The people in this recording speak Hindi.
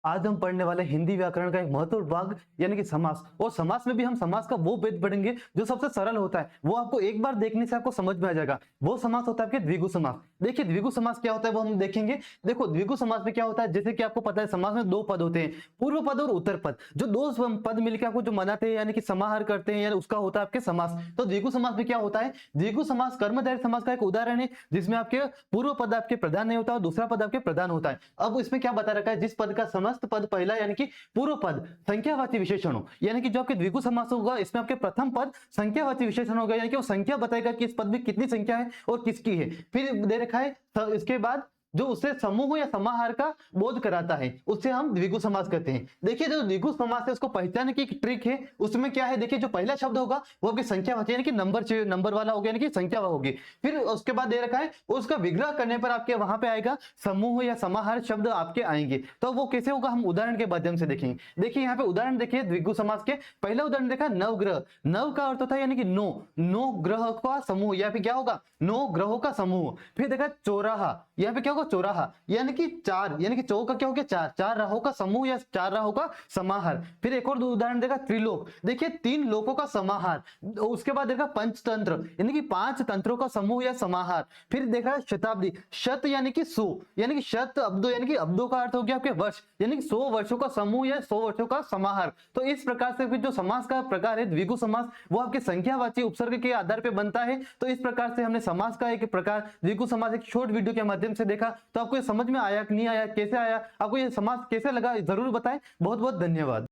आज हम पढ़ने वाले हिंदी व्याकरण का एक महत्वपूर्ण भाग यानी कि समास। और समास में भी हम समास का वो भेद पढ़ेंगे जो सबसे सरल होता है, वो आपको एक बार देखने से आपको समझ में आ जाएगा। वो समास होता है आपके द्विगु समास। देखिए द्विगु समास क्या होता है वो हम देखेंगे। देखो द्विगु समास में क्या होता है, जैसे कि आपको पता है समास में दो पद होते हैं, पूर्व पद और उत्तर पद। जो दो पद मिलकर आपको जो बनाते हैं यानी कि समाहार करते हैं, यानी उसका होता है आपके समास। तो द्विगु समास में क्या होता है, द्विगु समास कर्मधारय समास का एक उदाहरण है, जिसमें आपके पूर्व पद आपके प्रधान नहीं होता और दूसरा पद आपके प्रधान होता है। अब इसमें क्या बता रखा है, जिस पद का समस्त पद पहला यानी कि पूर्व पद संख्यावाची विशेषण हो, यानी कि जो आपके द्विगु समास होगा इसमें आपके प्रथम पद संख्यावाची विशेषण होगा, यानी कि वो संख्या बताएगा कि इस पद में कितनी संख्या है और किसकी है। फिर दे रखा है इसके बाद जो उससे समूह या समाहार का बोध कराता है उसे हम द्विगु समास कहते हैं। देखिए जो द्विगु समास है उसको पहचानने की एक ट्रिक है। उसमें क्या है, देखिए जो पहला शब्द होगा वो आपकी संख्यावाची यानी कि नंबर वाला होगा, यानी कि संख्या होगी। फिर उसके बाद दे रखा है उसका विग्रह करने पर आपके वहां पे आएगा समूह या समाहार शब्द आपके आएंगे। तो वो कैसे होगा हम उदाहरण के माध्यम से देखेंगे। देखिए यहाँ पे उदाहरण देखिए द्विगु समास के। पहला उदाहरण देखा नवग्रह। नव का अर्थ होता है यानी कि नो ग्रह का समूह, या फिर क्या होगा नो ग्रहों का समूह। फिर देखा चौराहा, यहाँ पे क्या होगा चौराहा यानी कि चार, यानी कि चौ का क्या हो गया चार राहों का समूह या चार राहों का समाहार। फिर एक और उदाहरण देखा त्रिलोक। देखिए तीन लोकों का समाहार। उसके बाद देखा पंचतंत्र यानी कि पांच तंत्रों का समूह या समाहार। फिर देखा शताब्दी, शत यानी कि 100, यानी कि शत अब्दो यानी कि अब्दों का अर्थ हो गया आपके वर्ष, यानी कि 100 वर्षों का समूह या 100 वर्षों का समाहार। तो इस प्रकार से जो समास का प्रकार है द्विगु समास, वो आपके संख्यावाची उपसर्ग के आधार पर बनता है। तो इस प्रकार से हमने समास का एक प्रकार द्विगु समास एक शॉर्ट वीडियो के माध्यम से देखा। तो आपको ये समझ में आया कि नहीं आया, कैसे आया, आपको ये समास कैसे लगा जरूर बताएं। बहुत बहुत धन्यवाद।